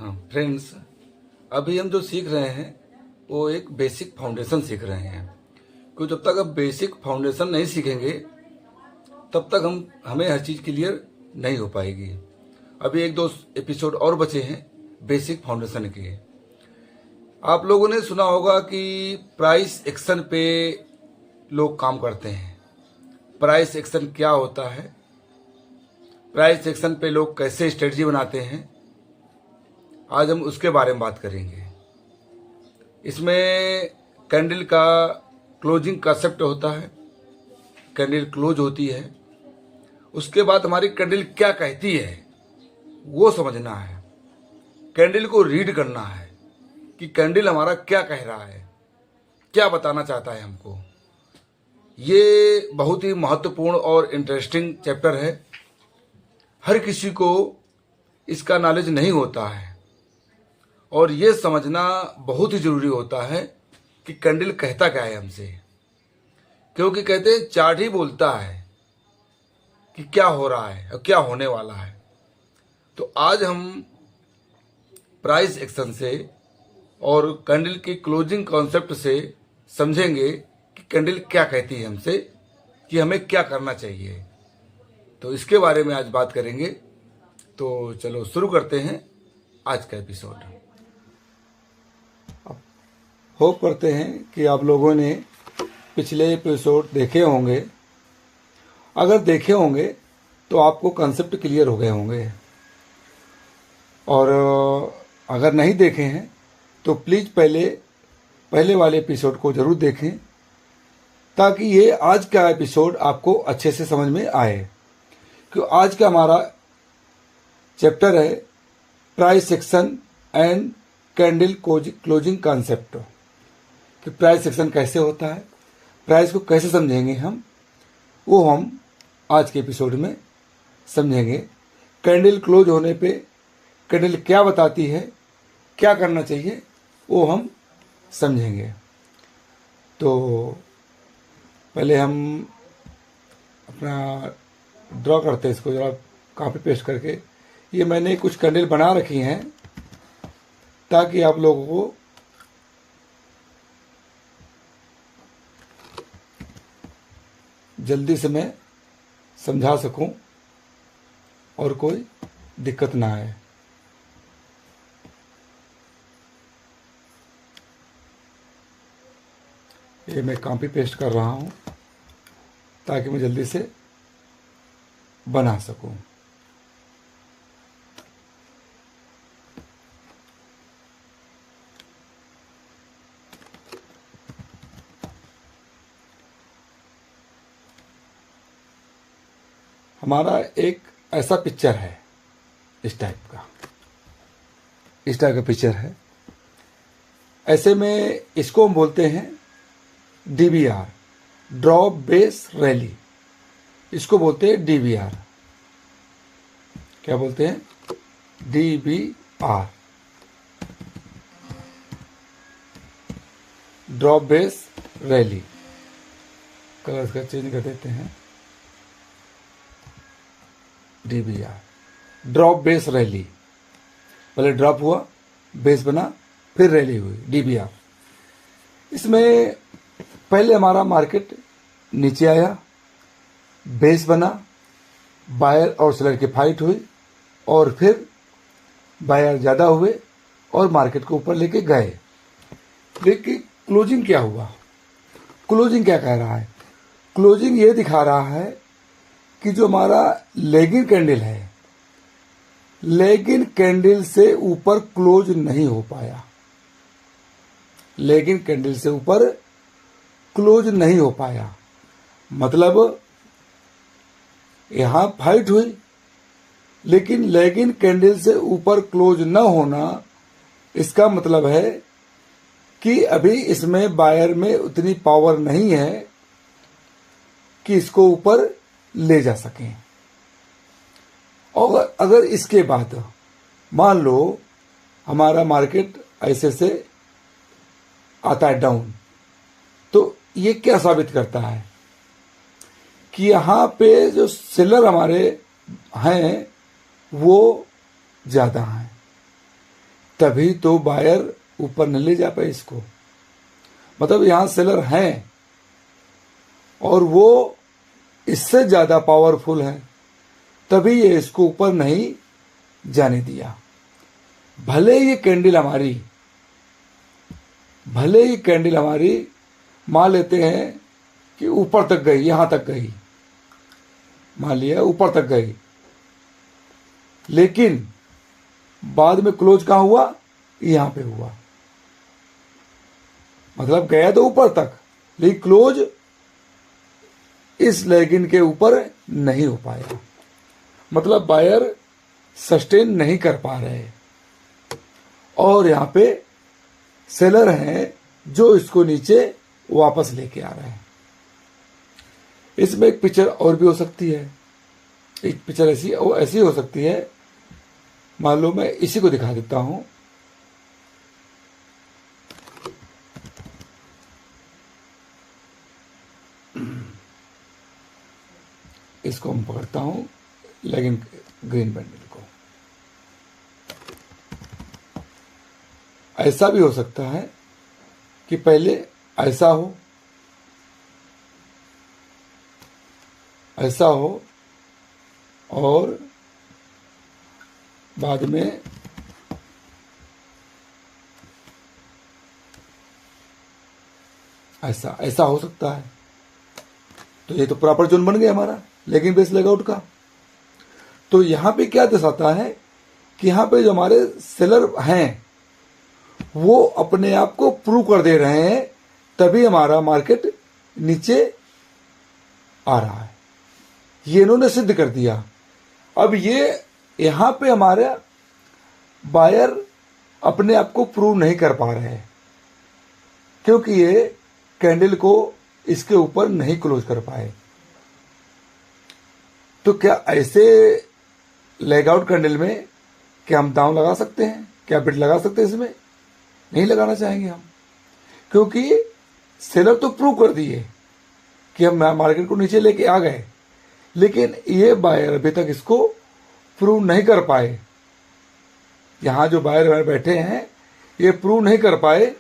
हाँ फ्रेंड्स, अभी हम जो सीख रहे हैं वो एक बेसिक फाउंडेशन सीख रहे हैं। क्योंकि जब तक आप बेसिक फाउंडेशन नहीं सीखेंगे तब तक हमें हर चीज़ क्लियर नहीं हो पाएगी। अभी एक दो एपिसोड और बचे हैं बेसिक फाउंडेशन के। आप लोगों ने सुना होगा कि प्राइस एक्शन पे लोग काम करते हैं। प्राइस एक्शन क्या होता है, प्राइस एक्शन पे लोग कैसे स्ट्रेटजी बनाते हैं, आज हम उसके बारे में बात करेंगे। इसमें कैंडल का क्लोजिंग कंसेप्ट होता है, कैंडल क्लोज होती है, उसके बाद हमारी कैंडल क्या कहती है वो समझना है। कैंडल को रीड करना है कि कैंडल हमारा क्या कह रहा है, क्या बताना चाहता है हमको। ये बहुत ही महत्वपूर्ण और इंटरेस्टिंग चैप्टर है। हर किसी को इसका नॉलेज नहीं होता है और ये समझना बहुत ही ज़रूरी होता है कि कैंडल कहता क्या है हमसे। क्योंकि कहते हैं चार्ट ही बोलता है कि क्या हो रहा है और क्या होने वाला है। तो आज हम प्राइस एक्शन से और कैंडल की क्लोजिंग कॉन्सेप्ट से समझेंगे कि कैंडल क्या कहती है हमसे, कि हमें क्या करना चाहिए। तो इसके बारे में आज बात करेंगे। तो चलो शुरू करते हैं आज का एपिसोड। होप करते हैं कि आप लोगों ने पिछले एपिसोड देखे होंगे। अगर देखे होंगे तो आपको कंसेप्ट क्लियर हो गए होंगे, और अगर नहीं देखे हैं तो प्लीज़ पहले वाले एपिसोड को ज़रूर देखें, ताकि ये आज का एपिसोड आपको अच्छे से समझ में आए। क्योंकि आज का हमारा चैप्टर है price action and candle closing concept. कि प्राइस एक्शन कैसे होता है, प्राइस को कैसे समझेंगे वो हम आज के एपिसोड में समझेंगे। कैंडल क्लोज होने पे कैंडल क्या बताती है, क्या करना चाहिए, वो हम समझेंगे। तो पहले हम अपना ड्रॉ करते हैं, इसको ज़रा कॉपी पेस्ट करके। ये मैंने कुछ कैंडल बना रखी हैं ताकि आप लोगों को जल्दी से मैं समझा सकूं और कोई दिक्कत ना आए। ये मैं कॉपी पेस्ट कर रहा हूं ताकि मैं जल्दी से बना सकूं। हमारा एक ऐसा पिक्चर है, इस टाइप का पिक्चर है। ऐसे में इसको हम बोलते हैं DBR, ड्रॉप बेस रैली। इसको बोलते हैं DBR। क्या बोलते हैं? DBR, drop base rally. Colour का चेंज कर देते हैं। DBR, drop base rally. पहले ड्रॉप हुआ, बेस बना, फिर रैली हुई, DBR। इसमें पहले हमारा मार्केट नीचे आया, बेस बना, बायर और सेलर की फाइट हुई, और फिर बायर ज़्यादा हुए और मार्केट को ऊपर लेके गए। लेकिन क्लोजिंग क्या हुआ? क्लोजिंग क्या कह रहा है? क्लोजिंग ये दिखा रहा है कि जो हमारा लेगिंग कैंडल है, लेगिंग कैंडल से ऊपर क्लोज नहीं हो पाया। लेगिंग कैंडल से ऊपर क्लोज नहीं हो पाया मतलब यहां फाइट हुई, लेकिन लेगिंग कैंडल से ऊपर क्लोज न होना, इसका मतलब है कि अभी इसमें बायर में उतनी पावर नहीं है कि इसको ऊपर ले जा सकें। और अगर इसके बाद मान लो हमारा मार्केट ऐसे से आता है डाउन, तो ये क्या साबित करता है कि यहाँ पे जो सेलर हमारे हैं वो ज़्यादा हैं। तभी तो बायर ऊपर न ले जा पाए इसको। मतलब यहां सेलर हैं और वो इससे ज्यादा पावरफुल है, तभी ये इसको ऊपर नहीं जाने दिया। भले ये कैंडल हमारी मान लेते हैं कि ऊपर तक गई, यहां तक गई, मान लिया ऊपर तक गई, लेकिन बाद में क्लोज कहां हुआ? यहां पे हुआ। मतलब गया तो ऊपर तक, लेकिन क्लोज इस लेगिन के ऊपर नहीं हो पाया। मतलब बायर सस्टेन नहीं कर पा रहे और यहां पे सेलर हैं जो इसको नीचे वापस लेके आ रहे हैं। इसमें एक पिक्चर और भी हो सकती है। एक पिक्चर ऐसी हो सकती है, मान लो मैं इसी को दिखा देता हूं। इसको मैं पकड़ता हूं, लेकिन ग्रीन बैंडल को। ऐसा भी हो सकता है कि पहले ऐसा हो और बाद में ऐसा हो सकता है। तो ये तो प्रॉपर जोन बन गया हमारा लेगिंग बेस लेगआउट का। तो यहां पे क्या दर्शाता है कि यहां पे जो हमारे सेलर हैं वो अपने आप को प्रूव कर दे रहे हैं, तभी हमारा मार्केट नीचे आ रहा है। ये इन्होंने सिद्ध कर दिया। अब ये यहां पे हमारे बायर अपने आप को प्रूव नहीं कर पा रहे हैं, क्योंकि ये कैंडल को इसके ऊपर नहीं क्लोज कर पाए। तो क्या ऐसे लेगआउट कैंडल में क्या हम दांव लगा सकते हैं? क्या बिट लगा सकते हैं? इसमें नहीं लगाना चाहेंगे हम, क्योंकि सेलर तो प्रूव कर दिए कि हम मार्केट को नीचे लेके आ गए, लेकिन ये बायर अभी तक इसको प्रूव नहीं कर पाए। यहां जो बायर बैठे हैं ये प्रूव नहीं कर पाए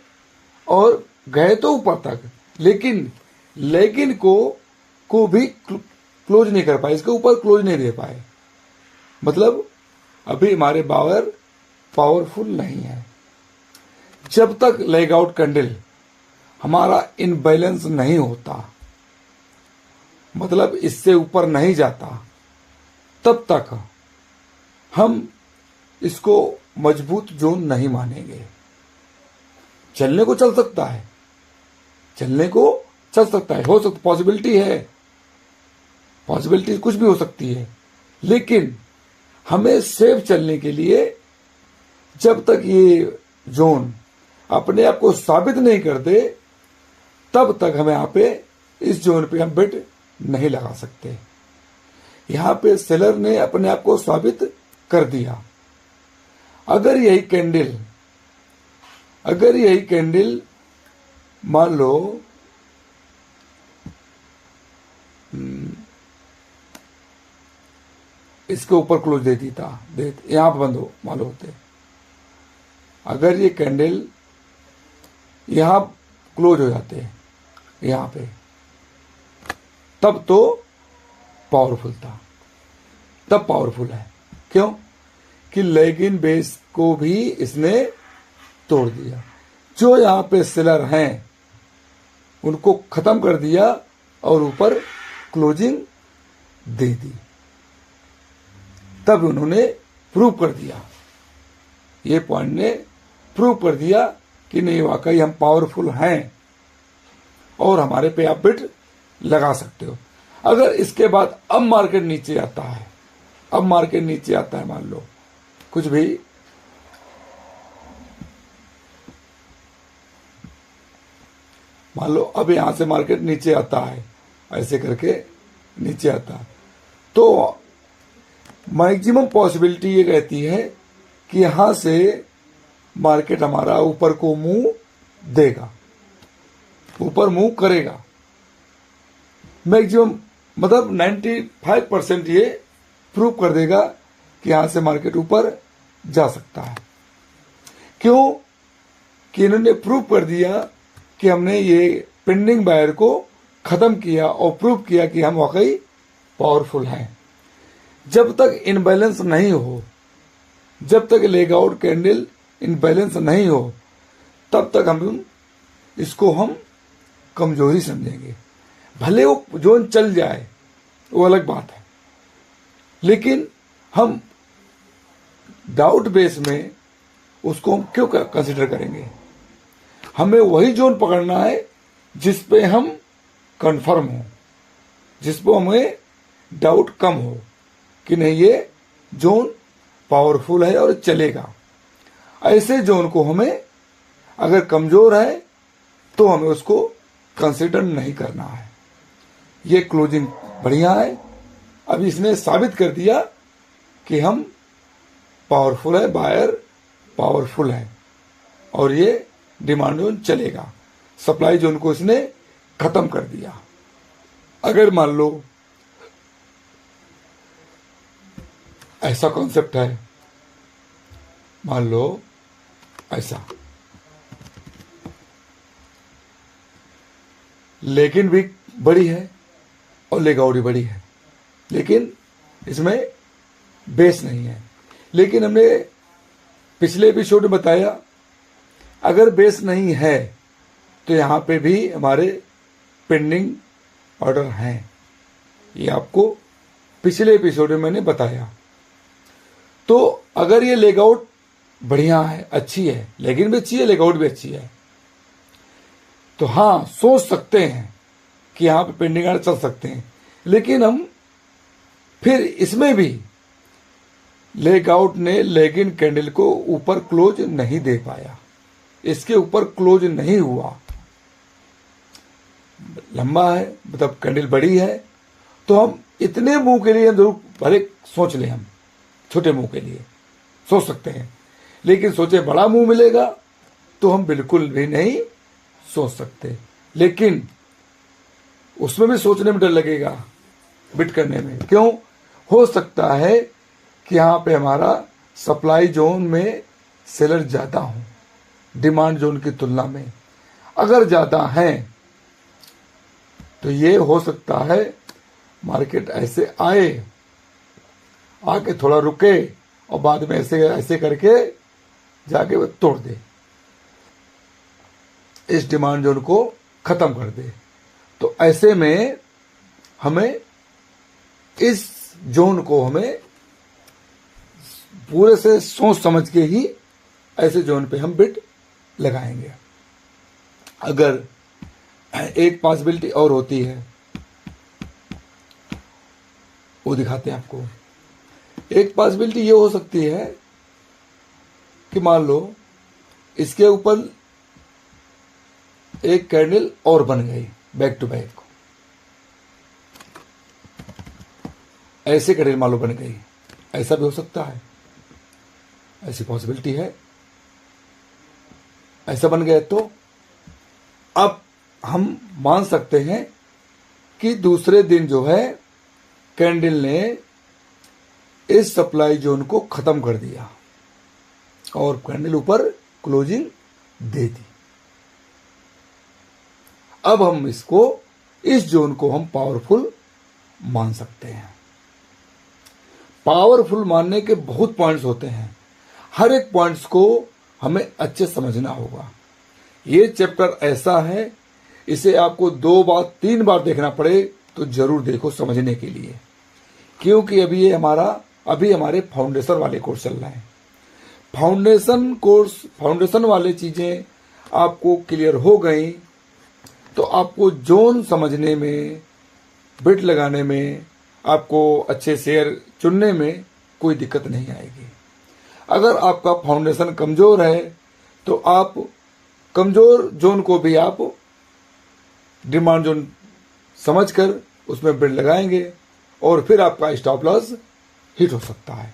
और गए तो ऊपर तक, लेकिन लेगिन को भी क्लोज नहीं कर पाए, इसके ऊपर क्लोज नहीं दे पाए। मतलब अभी हमारे बायर पावरफुल नहीं है। जब तक लेगआउट कैंडल हमारा इनबैलेंस नहीं होता, मतलब इससे ऊपर नहीं जाता, तब तक हम इसको मजबूत जोन नहीं मानेंगे। चलने को चल सकता है, हो सकता, पॉसिबिलिटी है, पॉसिबिलिटी कुछ भी हो सकती है, लेकिन हमें सेफ चलने के लिए जब तक ये जोन अपने आप को साबित नहीं कर दे, तब तक हमें यहां पे इस जोन पे हम बेट नहीं लगा सकते। यहां पे सेलर ने अपने आप को साबित कर दिया। अगर यही कैंडल मान लो इसके ऊपर क्लोज देती था, यहां पर बंद हो मान लो होते, अगर ये कैंडल यहां क्लोज हो जाते हैं यहां पे, तब तो पावरफुल था, तब पावरफुल है। क्यों? कि लेगिन बेस को भी इसने तोड़ दिया। जो यहां पे सेलर हैं उनको खत्म कर दिया और ऊपर क्लोजिंग दे दी, तब उन्होंने प्रूव कर दिया, ये पॉइंट ने प्रूव कर दिया कि नहीं वाकई हम पावरफुल हैं और हमारे पे आप बिट लगा सकते हो। अगर इसके बाद अब मार्केट नीचे आता है, मान लो कुछ भी, मान लो अब यहां से मार्केट नीचे आता है, ऐसे करके नीचे आता है, तो मैक्सिमम पॉसिबिलिटी ये कहती है कि यहां से मार्केट हमारा ऊपर को मुंह देगा, ऊपर मुंह करेगा। मैक्सिमम मतलब 95% ये प्रूव कर देगा कि यहां से मार्केट ऊपर जा सकता है, क्यों कि इन्होंने प्रूव कर दिया कि हमने ये पेंडिंग वायर को खत्म किया और प्रूव किया कि हम वाकई पावरफुल हैं। जब तक इनबैलेंस नहीं हो, जब तक लेग आउट कैंडल इनबैलेंस नहीं हो, तब तक हम इसको हम कमजोरी समझेंगे। भले वो जोन चल जाए वो अलग बात है, लेकिन हम डाउट बेस में उसको हम क्यों कंसिडर करेंगे। हमें वही जोन पकड़ना है जिस पे हम कंफर्म हो, जिस पे हमें डाउट कम हो कि नहीं ये जोन पावरफुल है और चलेगा। ऐसे जोन को हमें अगर कमजोर है तो हमें उसको कंसिडर नहीं करना है। ये क्लोजिंग बढ़िया है, अब इसने साबित कर दिया कि हम पावरफुल है, बायर पावरफुल है और ये डिमांड जोन चलेगा। सप्लाई जोन को इसने खत्म कर दिया। अगर मान लो ऐसा कॉन्सेप्ट है, मान लो ऐसा, लेकिन भी बड़ी है और लेग आउट भी बड़ी है, लेकिन इसमें बेस नहीं है। लेकिन हमने पिछले एपिसोड में बताया अगर बेस नहीं है तो यहां पे भी हमारे पेंडिंग ऑर्डर हैं। ये आपको पिछले एपिसोड में मैंने बताया। तो अगर ये लेग आउट बढ़िया है, अच्छी है, लेकिन भी अच्छी है, लेग आउट भी अच्छी है, तो हाँ सोच सकते हैं कि यहां पे पेंडिंग ऑर्डर चल सकते हैं। लेकिन हम फिर इसमें भी लेग आउट ने लेग इन कैंडल को ऊपर क्लोज नहीं दे पाया, इसके ऊपर क्लोज नहीं हुआ। लंबा है मतलब कैंडल बड़ी है, तो हम इतने मुंह के लिए हम जरूर भले सोच लें, हम छोटे मुंह के लिए सोच सकते हैं, लेकिन सोचे बड़ा मुंह मिलेगा तो हम बिल्कुल भी नहीं सोच सकते। लेकिन उसमें भी सोचने में डर लगेगा, बिट करने में। क्यों? हो सकता है कि यहां पे हमारा सप्लाई जोन में सेलर ज्यादा हो डिमांड जोन की तुलना में। अगर ज्यादा है तो ये हो सकता है मार्केट ऐसे आके थोड़ा रुके और बाद में ऐसे ऐसे करके जाके वो तोड़ दे, इस डिमांड जोन को खत्म कर दे। तो ऐसे में हमें इस जोन को हमें पूरे से सोच समझ के ही ऐसे जोन पे हम बिट लगाएंगे। अगर एक पॉसिबिलिटी और होती है, वो दिखाते हैं आपको। एक पॉसिबिलिटी ये हो सकती है कि मान लो इसके ऊपर एक कैंडल और बन गई बैक टू बैक, ऐसे कैंडल मान लो बन गई, ऐसा भी हो सकता है, ऐसी पॉसिबिलिटी है। ऐसा बन गया तो अब हम मान सकते हैं कि दूसरे दिन जो है कैंडल ने इस सप्लाई जोन को खत्म कर दिया और कैंडल ऊपर क्लोजिंग दे दी। अब हम इसको, इस जोन को हम पावरफुल मान सकते हैं। पावरफुल मानने के बहुत पॉइंट्स होते हैं, हर एक पॉइंट्स को हमें अच्छे समझना होगा। ये चैप्टर ऐसा है, इसे आपको 2 बार 3 बार देखना पड़े तो जरूर देखो समझने के लिए, क्योंकि अभी हमारे फाउंडेशन वाले कोर्स चल रहे हैं। फाउंडेशन वाले चीजें आपको क्लियर हो गई तो आपको जोन समझने में, बिट लगाने में, आपको अच्छे शेयर चुनने में कोई दिक्कत नहीं आएगी। अगर आपका फाउंडेशन कमजोर है तो आप कमजोर जोन को भी आप डिमांड जोन समझकर उसमें बिट लगाएंगे और फिर आपका स्टॉप लॉस हिट हो सकता है।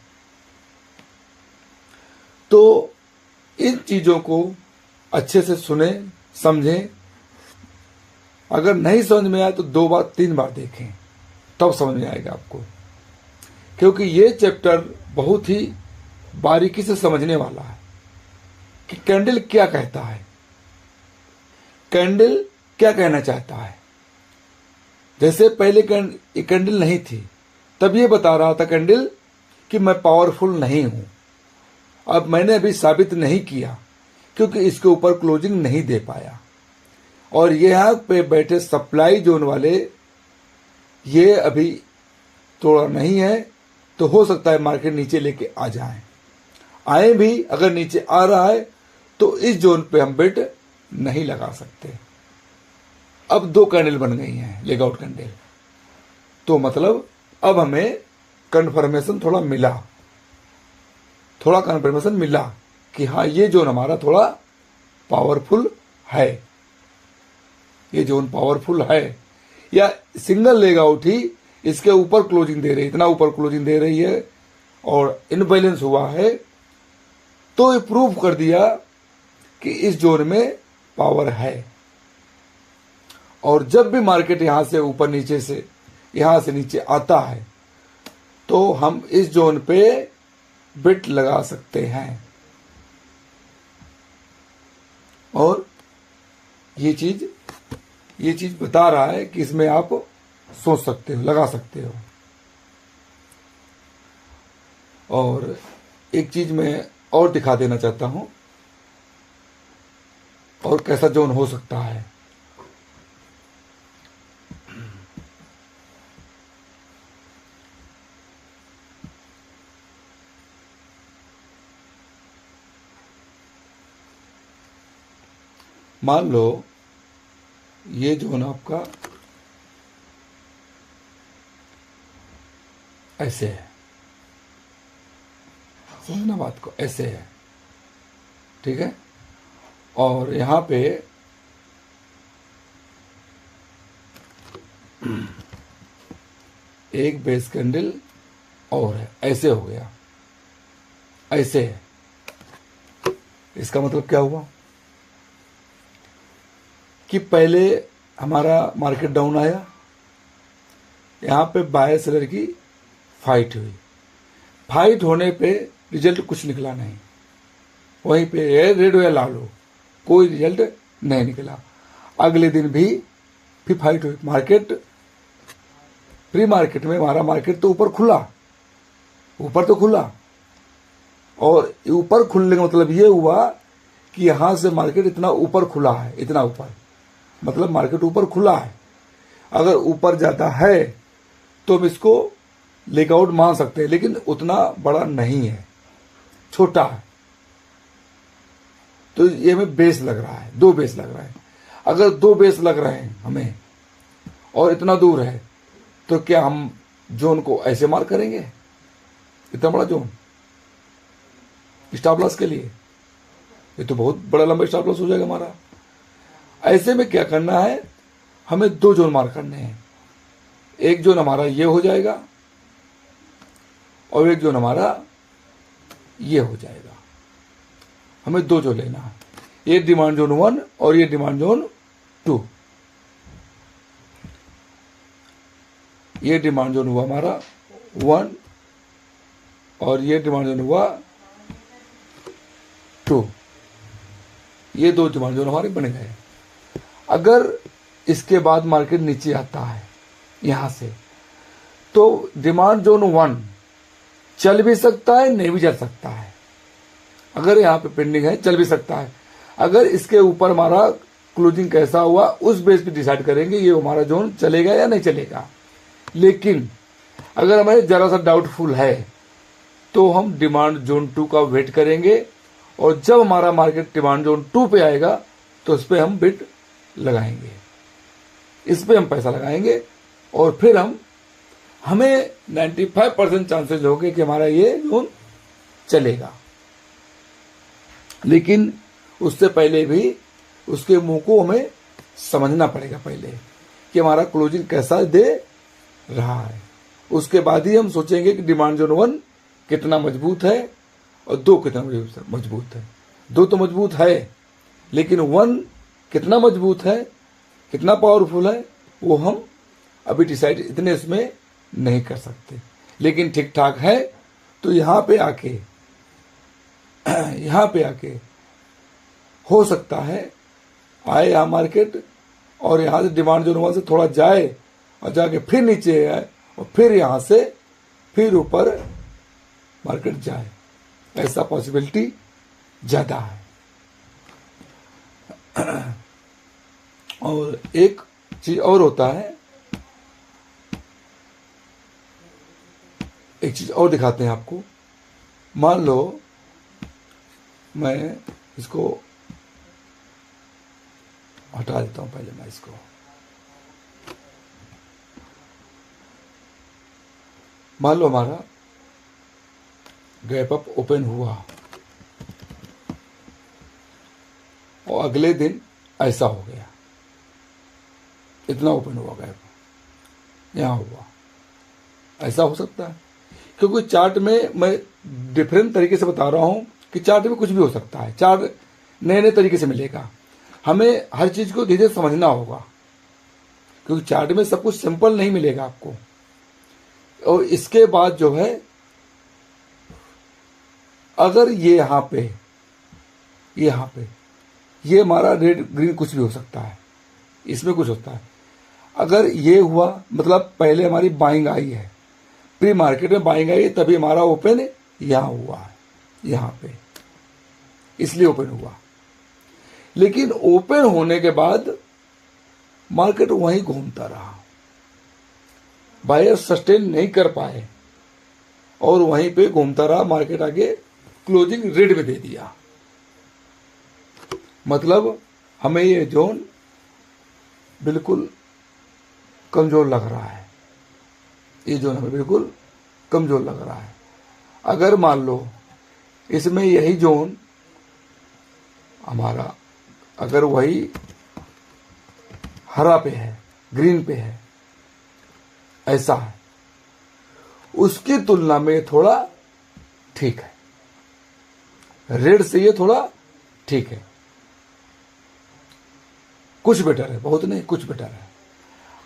तो इन चीजों को अच्छे से सुने, समझें। अगर नहीं समझ में आए तो 2 बार 3 बार देखें, तब समझ में आएगा आपको, क्योंकि ये चैप्टर बहुत ही बारीकी से समझने वाला है। कि कैंडल क्या कहता है, कैंडल क्या कहना चाहता है। जैसे पहले कैंडल नहीं थी, तब ये बता रहा था कैंडल कि मैं पावरफुल नहीं हूं। अब मैंने अभी साबित नहीं किया क्योंकि इसके ऊपर क्लोजिंग नहीं दे पाया। और यहां पे बैठे सप्लाई जोन वाले ये अभी तोड़ा नहीं है, तो हो सकता है मार्केट नीचे लेके आ जाए। आए भी, अगर नीचे आ रहा है तो इस जोन पे हम बेट नहीं लगा सकते। अब 2 कैंडल बन गई हैं, लेगआउट कैंडल, तो मतलब अब हमें कंफर्मेशन थोड़ा कंफर्मेशन मिला कि हाँ ये जोन हमारा थोड़ा पावरफुल है, ये जोन पावरफुल है। या सिंगल लेगआउट ही इसके ऊपर क्लोजिंग दे रही है, इतना ऊपर क्लोजिंग दे रही है और इनबैलेंस हुआ है, तो ये प्रूव कर दिया कि इस जोन में पावर है। और जब भी मार्केट यहां से ऊपर नीचे से, यहां से नीचे आता है, तो हम इस जोन पे बिट लगा सकते हैं। और ये चीज बता रहा है कि इसमें आप सोच सकते हो, लगा सकते हो। और एक चीज मैं और दिखा देना चाहता हूं, और कैसा जोन हो सकता है। मान लो ये जोन आपका ऐसे है, समझना बात को, ऐसे है, ठीक है। और यहां पे एक बेस कैंडल और है, ऐसे हो गया, ऐसे है। इसका मतलब क्या हुआ कि पहले हमारा मार्केट डाउन आया, यहां पे बायर सेलर की फाइट हुई, फाइट होने पे रिजल्ट कुछ निकला नहीं, वहीं पे रेड हो या लाल हो, कोई रिजल्ट नहीं निकला। अगले दिन भी फिर फाइट हुई, मार्केट प्री मार्केट में हमारा मार्केट तो ऊपर खुला, ऊपर तो खुला, और ऊपर खुलने का मतलब ये हुआ कि यहां से मार्केट इतना ऊपर खुला है, इतना ऊपर, मतलब मार्केट ऊपर खुला है। अगर ऊपर जाता है तो हम इसको लेगआउट मान सकते हैं, लेकिन उतना बड़ा नहीं है, छोटा है। तो ये हमें बेस लग रहा है, 2 बेस लग रहा है। अगर 2 बेस लग रहे हैं हमें और इतना दूर है, तो क्या हम जोन को ऐसे मार्क करेंगे, इतना बड़ा जोन स्टॉप लॉस के लिए? ये तो बहुत बड़ा लंबा स्टॉप लॉस हो जाएगा हमारा। ऐसे में क्या करना है, हमें 2 जोन मार्क करने हैं। एक जोन हमारा ये हो जाएगा और एक जोन हमारा ये हो जाएगा। हमें 2 जोन लेना है, ये डिमांड जोन 1 और ये डिमांड जोन 2। ये डिमांड जोन हुआ हमारा 1 और ये डिमांड जोन हुआ 2। ये 2 डिमांड जोन हमारे बन गए। अगर इसके बाद मार्केट नीचे आता है यहां से, तो डिमांड जोन 1 चल भी सकता है, नहीं भी चल सकता है। अगर यहां पे पेंडिंग है, चल भी सकता है। अगर इसके ऊपर हमारा क्लोजिंग कैसा हुआ, उस बेस पे डिसाइड करेंगे ये हमारा जोन चलेगा या नहीं चलेगा। लेकिन अगर हमें जरा सा डाउटफुल है, तो हम डिमांड जोन 2 का वेट करेंगे, और जब हमारा मार्केट डिमांड जोन 2 पे आएगा तो उस पर हम बिट लगाएंगे, इस पे हम पैसा लगाएंगे, और फिर हमें 95% चांसेस होंगे कि हमारा ये जोन चलेगा। लेकिन उससे पहले भी उसके मुंह को हमें समझना पड़ेगा पहले कि हमारा क्लोजिंग कैसा दे रहा है। उसके बाद ही हम सोचेंगे कि डिमांड जोन 1 कितना मजबूत है और 2 कितना मजबूत है। 2 तो मजबूत है, लेकिन 1 कितना मजबूत है, कितना पावरफुल है, वो हम अभी डिसाइड इतने इसमें नहीं कर सकते। लेकिन ठीक ठाक है, तो यहां पे आके हो सकता है आए यहाँ मार्केट और यहाँ से डिमांड जोन 1 से थोड़ा जाए और जाके फिर नीचे आए और फिर यहाँ से फिर ऊपर मार्केट जाए, ऐसा पॉसिबिलिटी ज्यादा है। और एक चीज और होता है, एक चीज और दिखाते हैं आपको। मान लो मैं इसको हटा देता हूं, पहले मैं इसको मान लो हमारा गैप अप ओपन हुआ और अगले दिन ऐसा हो गया, इतना ओपन हुआ गैप, यहां हुआ, ऐसा हो सकता है। क्योंकि चार्ट में मैं डिफरेंट तरीके से बता रहा हूं कि चार्ट में कुछ भी हो सकता है, चार्ट नए नए तरीके से मिलेगा। हमें हर चीज को धीरे समझना होगा, क्योंकि चार्ट में सब कुछ सिंपल नहीं मिलेगा आपको। और इसके बाद जो है, अगर ये यहां पे ये हमारा रेड ग्रीन कुछ भी हो सकता है, इसमें कुछ होता है। अगर ये हुआ मतलब पहले हमारी बाइंग आई है, प्री मार्केट में बाइंग आई है, तभी हमारा ओपन यहां हुआ है, यहां पे, इसलिए ओपन हुआ। लेकिन ओपन होने के बाद मार्केट वहीं घूमता रहा, बायर सस्टेन नहीं कर पाए और वहीं पे घूमता रहा। मार्केट आगे क्लोजिंग रेड में दे दिया, मतलब हमें ये जोन बिल्कुल कमजोर लग रहा है, ये जोन हमें बिल्कुल कमजोर लग रहा है। अगर मान लो इसमें यही जोन हमारा अगर वही हरा पे है, ग्रीन पे है, ऐसा है, उसकी तुलना में थोड़ा ठीक है, रेड से ये थोड़ा ठीक है, कुछ बेटर है, बहुत नहीं, कुछ बेटर है।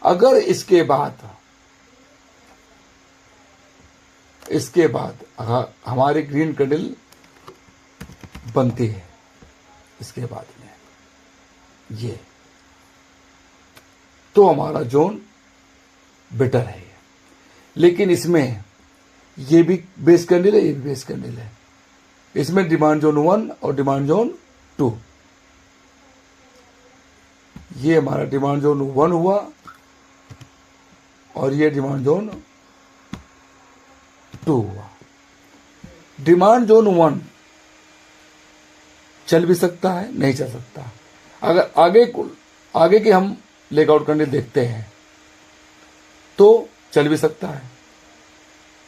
अगर इसके बाद हमारी ग्रीन कैंडल बनती है, इसके बाद में ये, तो हमारा जोन बेटर है। लेकिन इसमें ये भी बेस कैंडल है, ये भी बेस कैंडल है। इसमें डिमांड जोन 1 और डिमांड जोन 2, ये हमारा डिमांड जोन 1 हुआ और ये डिमांड जोन 2 हुआ। डिमांड जोन 1 चल भी सकता है, नहीं चल सकता। अगर आगे के हम लेगआउट कैंडल देखते हैं तो चल भी सकता है,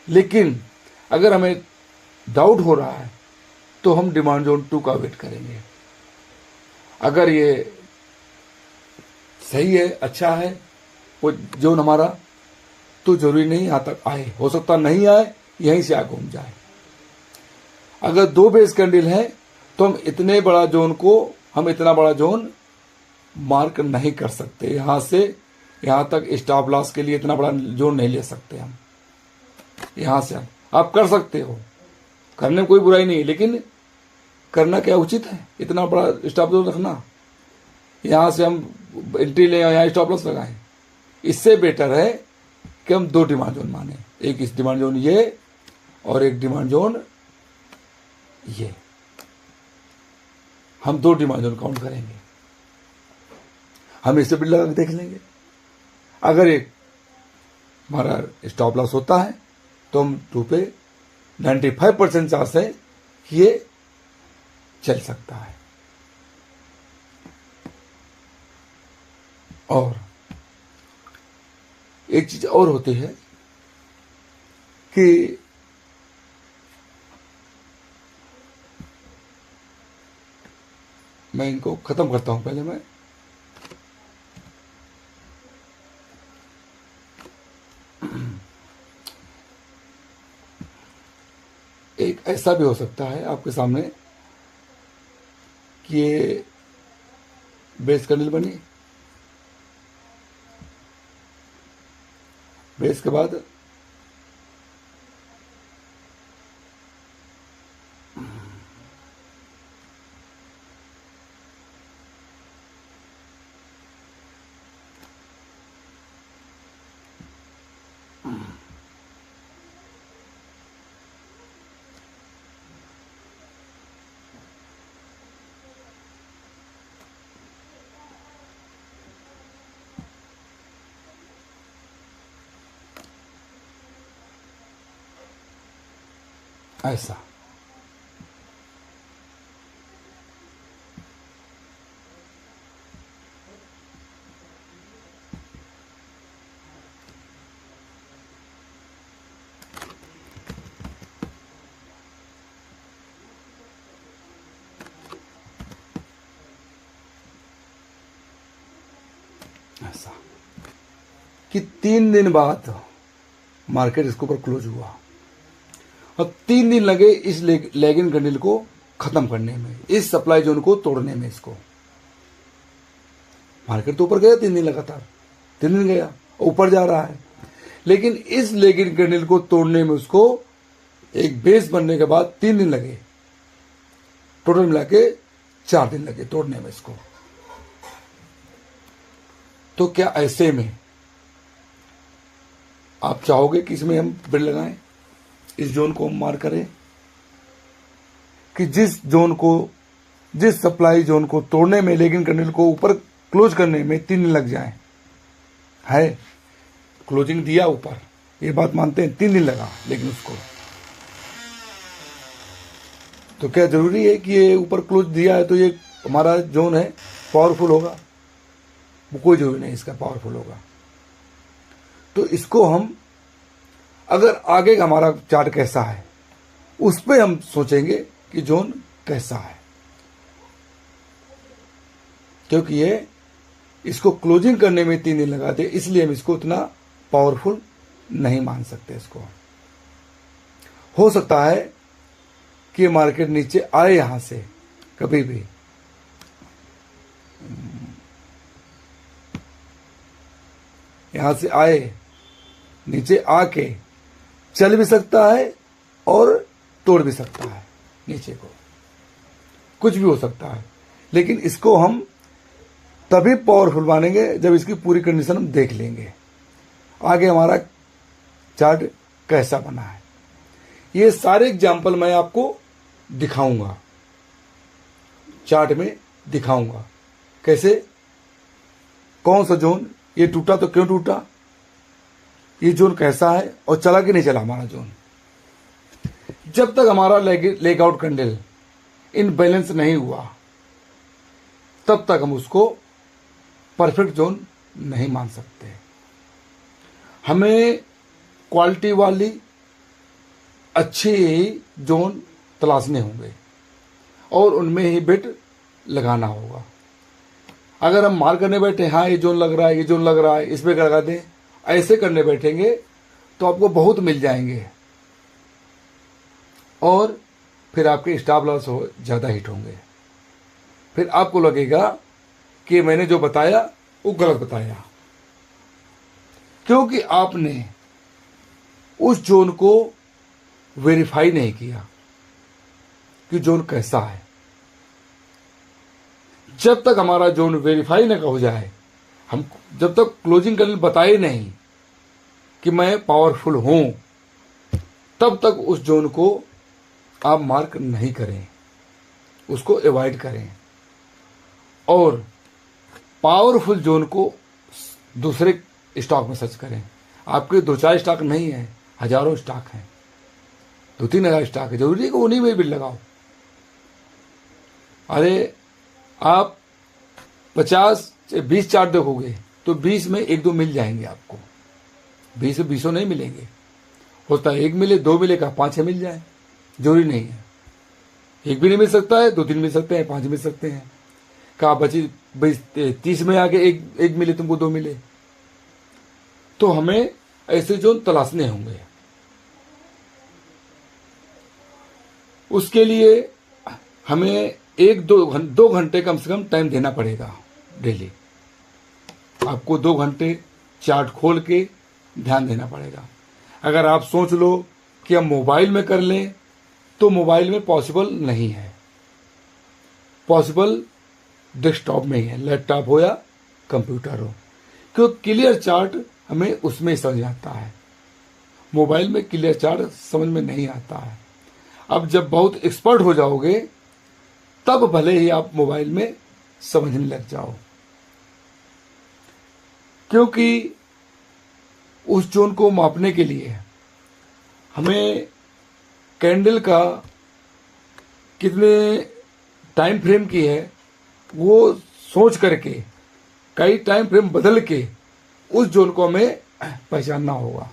लेकिन अगर हमें डाउट हो रहा है तो हम डिमांड जोन 2 का वेट करेंगे। अगर ये सही है, अच्छा है वो जोन हमारा, तो जरूरी नहीं यहां तक आए, हो सकता नहीं आए, यहीं से आगे घूम जाए। अगर 2 बेस कैंडल है तो हम इतने बड़ा जोन को, हम इतना बड़ा जोन मार्क नहीं कर सकते। यहां से यहां तक स्टॉप लॉस के लिए इतना बड़ा जोन नहीं ले सकते हम। यहां से आप कर सकते हो, करने में कोई बुराई नहीं, लेकिन करना क्या उचित है, इतना बड़ा स्टॉप जोन रखना। यहां से हम एंट्री ले, यहां स्टॉप लॉस लगाएं। इससे बेटर है कि हम 2 डिमांड जोन माने, एक इस डिमांड जोन ये और एक डिमांड जोन ये। हम 2 डिमांड जोन काउंट करेंगे, हम इसे भी लगा के देख लेंगे। अगर एक हमारा स्टॉप लॉस होता है तो हम 2 पे 95% चांस है कि ये चल सकता है। और एक चीज और होती है कि मैं इनको खत्म करता हूं, पहले मैं एक ऐसा भी हो सकता है आपके सामने कि ये बेस कैंडल बनी, बेस के बाद ऐसा। ऐसा कि 3 दिन बाद मार्केट इसके ऊपर क्लोज हुआ और 3 दिन लगे इस लैगिंग कैंडल को खत्म करने में, इस सप्लाई जोन को तोड़ने में। इसको मार्केट तो ऊपर गया 3 दिन लगातार, 3 दिन गया, ऊपर जा रहा है, लेकिन इस लैगिंग कैंडल को तोड़ने में उसको एक बेस बनने के बाद 3 दिन लगे, टोटल मिला के 4 दिन लगे तोड़ने में इसको। तो क्या ऐसे में आप चाहोगे कि इसमें हम बिड लगाएं, इस जोन को हम मार करें, कि जिस सप्लाई जोन को तोड़ने में, लेकिन कैंडल को ऊपर क्लोज करने में 3 दिन लग जाए? है क्लोजिंग दिया ऊपर, ये बात मानते हैं, 3 दिन लगा, लेकिन उसको तो क्या जरूरी है कि ये ऊपर क्लोज दिया है तो ये हमारा जोन है पावरफुल होगा? वो कोई जरूरी नहीं इसका पावरफुल होगा। तो इसको हम, अगर आगे का हमारा चार्ट कैसा है उस पे हम सोचेंगे कि जोन कैसा है, क्योंकि ये इसको क्लोजिंग करने में 3 दिन लगाते, इसलिए हम इसको उतना पावरफुल नहीं मान सकते। इसको हो सकता है कि मार्केट नीचे आए यहां से कभी भी, यहां से आए, नीचे आके चल भी सकता है और तोड़ भी सकता है नीचे को, कुछ भी हो सकता है। लेकिन इसको हम तभी पावरफुल मानेंगे जब इसकी पूरी कंडीशन हम देख लेंगे, आगे हमारा चार्ट कैसा बना है। ये सारे एग्जाम्पल मैं आपको दिखाऊंगा, चार्ट में दिखाऊंगा कैसे, कौन सा जोन ये टूटा तो क्यों टूटा, ये जोन कैसा है और चला कि नहीं चला हमारा जोन। जब तक हमारा leg out candle in balance नहीं हुआ तब तक हम उसको परफेक्ट जोन नहीं मान सकते। हमें क्वालिटी वाली अच्छे जोन तलाशने होंगे और उनमें ही बिट लगाना होगा। अगर हम मार करने बैठे, हाँ ये जोन लग रहा है, ये जोन लग रहा है, इस पे लगा दें, ऐसे करने बैठेंगे तो आपको बहुत मिल जाएंगे और फिर आपके स्टॉप लॉस ज़्यादा हिट होंगे। फिर आपको लगेगा कि मैंने जो बताया वो गलत बताया, क्योंकि आपने उस जोन को वेरीफाई नहीं किया कि जोन कैसा है। जब तक हमारा जोन वेरीफाई न हो जाए, हम जब तक क्लोजिंग कैंडल बताए नहीं कि मैं पावरफुल हूं, तब तक उस जोन को आप मार्क नहीं करें, उसको अवॉइड करें और पावरफुल जोन को दूसरे स्टॉक में सर्च करें। आपके 2-4 स्टॉक नहीं है, हजारों स्टॉक हैं, 2-3 हजार स्टॉक है, जरूरी है कि उन्हीं में बिल लगाओ। अरे आप 50 से 20 चार्ट देखोगे तो 20 में 1-2 मिल जाएंगे आपको, 20 से 20 नहीं मिलेंगे। होता है 1 मिले, 2 मिले, का 5-6 मिल जाए, जरूरी नहीं है। 1 भी नहीं मिल सकता है, 2-3 मिल सकते हैं, 5 मिल सकते हैं। कहा बची 30 में आके एक मिले तुमको, 2 मिले। तो हमें ऐसे जोन तलाशने होंगे। उसके लिए हमें 1-2 घंटे कम से कम टाइम देना पड़ेगा डेली। आपको 2 घंटे चार्ट खोल के ध्यान देना पड़ेगा। अगर आप सोच लो कि हम मोबाइल में कर लें तो मोबाइल में पॉसिबल नहीं है, पॉसिबल डेस्कटॉप में ही है, लैपटॉप हो या कंप्यूटर हो, क्योंकि क्लियर चार्ट हमें उसमें ही समझ आता है, मोबाइल में क्लियर चार्ट समझ में नहीं आता है। अब जब बहुत एक्सपर्ट हो जाओगे तब भले ही आप मोबाइल में समझने लग जाओ, क्योंकि उस जोन को मापने के लिए हमें कैंडल का कितने टाइम फ्रेम की है वो सोच करके कई टाइम फ्रेम बदल के उस जोन को हमें पहचानना होगा।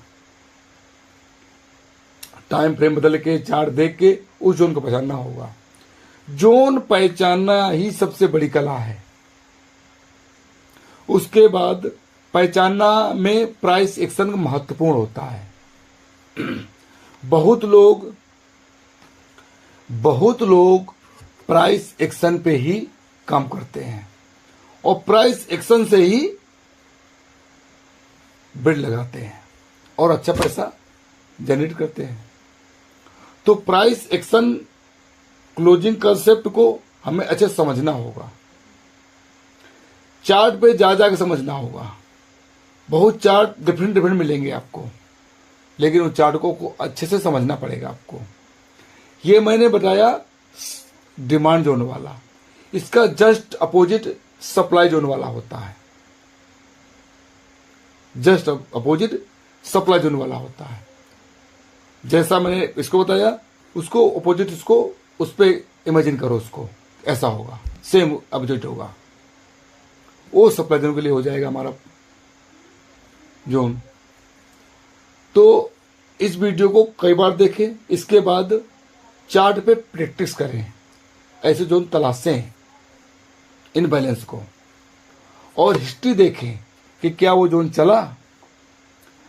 टाइम फ्रेम बदल के चार्ट देख के उस जोन को पहचानना होगा। जोन पहचानना ही सबसे बड़ी कला है। उसके बाद पहचानना में प्राइस एक्शन महत्वपूर्ण होता है। बहुत लोग प्राइस एक्शन पे ही काम करते हैं और प्राइस एक्शन से ही बिड लगाते हैं और अच्छा पैसा जनरेट करते हैं। तो प्राइस एक्शन क्लोजिंग कंसेप्ट को हमें अच्छे से समझना होगा। चार्ट पे जा के समझना होगा। बहुत चार्ट डिफरेंट मिलेंगे आपको, लेकिन उन चार्ट को अच्छे से समझना पड़ेगा आपको। ये मैंने बताया डिमांड जोन वाला, इसका जस्ट अपोजिट सप्लाई जोन वाला होता है। जस्ट अपोजिट सप्लाई जोन वाला होता है। जैसा मैंने इसको बताया उसको अपोजिट, उसको उस पे इमेजिन करो, उसको ऐसा होगा, सेम अपोजिट होगा। वो सप्लाई जोन के लिए हो जाएगा हमारा जोन। तो इस वीडियो को कई बार देखें, इसके बाद चार्ट पे प्रैक्टिस करें, ऐसे जोन तलाशें इन बैलेंस को, और हिस्ट्री देखें कि क्या वो जोन चला,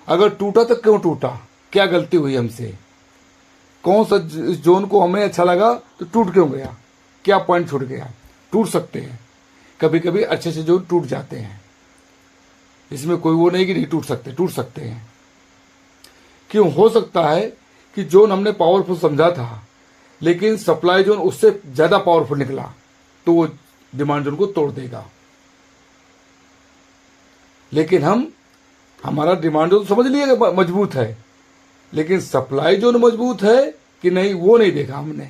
अगर टूटा तो क्यों टूटा, क्या गलती हुई हमसे, कौन सा इस जोन को हमें अच्छा लगा तो टूट क्यों गया, क्या पॉइंट छूट गया। टूट सकते हैं, कभी कभी अच्छे से जोन टूट जाते हैं, इसमें कोई वो नहीं कि नहीं टूट सकते हैं। क्यों हो सकता है कि जोन हमने पावरफुल समझा था लेकिन सप्लाई जोन उससे ज्यादा पावरफुल निकला, तो वो डिमांड जोन को तोड़ देगा। लेकिन हमारा डिमांड जोन समझ लिया मजबूत है, लेकिन सप्लाई जोन मजबूत है कि नहीं वो नहीं देखा हमने।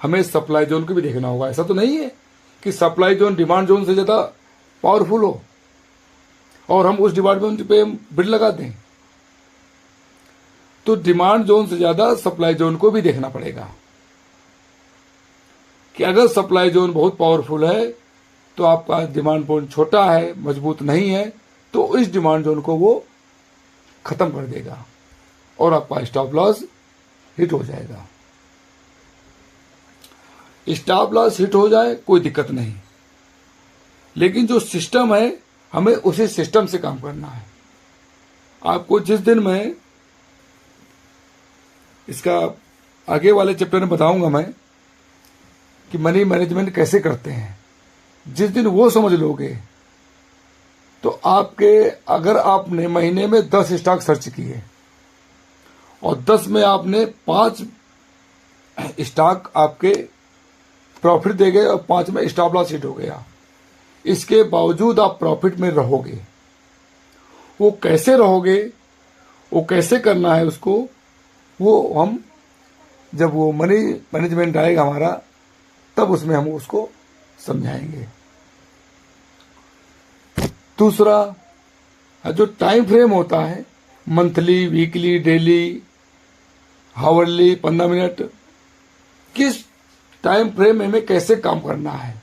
हमें सप्लाई जोन को भी देखना होगा। ऐसा तो नहीं है कि सप्लाई जोन डिमांड जोन से ज्यादा पावरफुल हो और हम उस डिमांड पे बिड लगा दें। तो डिमांड जोन से ज्यादा सप्लाई जोन को भी देखना पड़ेगा कि अगर सप्लाई जोन बहुत पावरफुल है तो आपका डिमांड जोन छोटा है, मजबूत नहीं है, तो इस डिमांड जोन को वो खत्म कर देगा और आपका स्टॉप लॉस हिट हो जाएगा। स्टॉप लॉस हिट हो जाए कोई दिक्कत नहीं, लेकिन जो सिस्टम है हमें उसी सिस्टम से काम करना है। आपको जिस दिन मैं इसका आगे वाले चैप्टर में बताऊंगा मैं कि मनी मैनेजमेंट कैसे करते हैं, जिस दिन वो समझ लोगे तो आपके, अगर आपने महीने में 10 स्टॉक सर्च किए और 10 में आपने 5 स्टॉक आपके प्रॉफिट दे गए और 5 में स्टॉप लॉस हिट हो गया, इसके बावजूद आप प्रॉफिट में रहोगे। वो कैसे रहोगे, वो कैसे करना है उसको, वो हम जब वो मनी मैनेजमेंट आएगा हमारा तब उसमें हम उसको समझाएंगे। दूसरा जो टाइम फ्रेम होता है, monthly, weekly, daily, hourly, 15 minute, किस टाइम फ्रेम में हमें कैसे काम करना है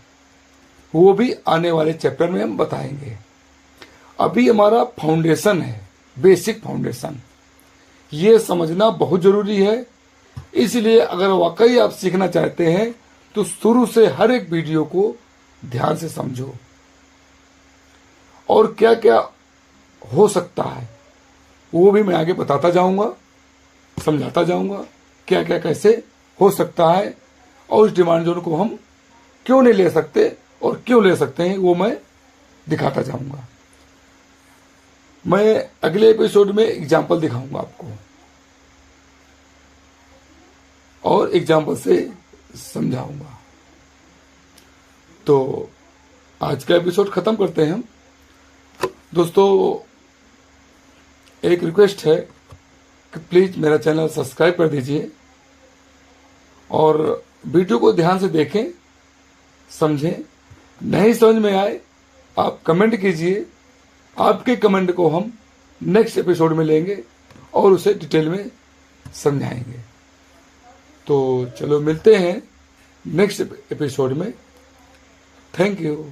वो भी आने वाले चैप्टर में हम बताएंगे। अभी हमारा फाउंडेशन है, बेसिक फाउंडेशन, ये समझना बहुत जरूरी है। इसलिए अगर वाकई आप सीखना चाहते हैं तो शुरू से हर एक वीडियो को ध्यान से समझो और क्या क्या हो सकता है वो भी मैं आगे बताता जाऊंगा, समझाता जाऊंगा क्या क्या कैसे हो सकता है, और उस डिमांड जोन को हम क्यों नहीं ले सकते और क्यों ले सकते हैं वो मैं दिखाता जाऊंगा। मैं अगले एपिसोड में एग्जाम्पल दिखाऊंगा आपको और एग्जाम्पल से समझाऊंगा। तो आज का एपिसोड खत्म करते हैं हम। दोस्तों, एक रिक्वेस्ट है कि प्लीज मेरा चैनल सब्सक्राइब कर दीजिए और वीडियो को ध्यान से देखें, समझें। नहीं समझ में आए आप कमेंट कीजिए, आपके कमेंट को हम नेक्स्ट एपिसोड में लेंगे और उसे डिटेल में समझाएंगे। तो चलो मिलते हैं नेक्स्ट एपिसोड में। Thank you.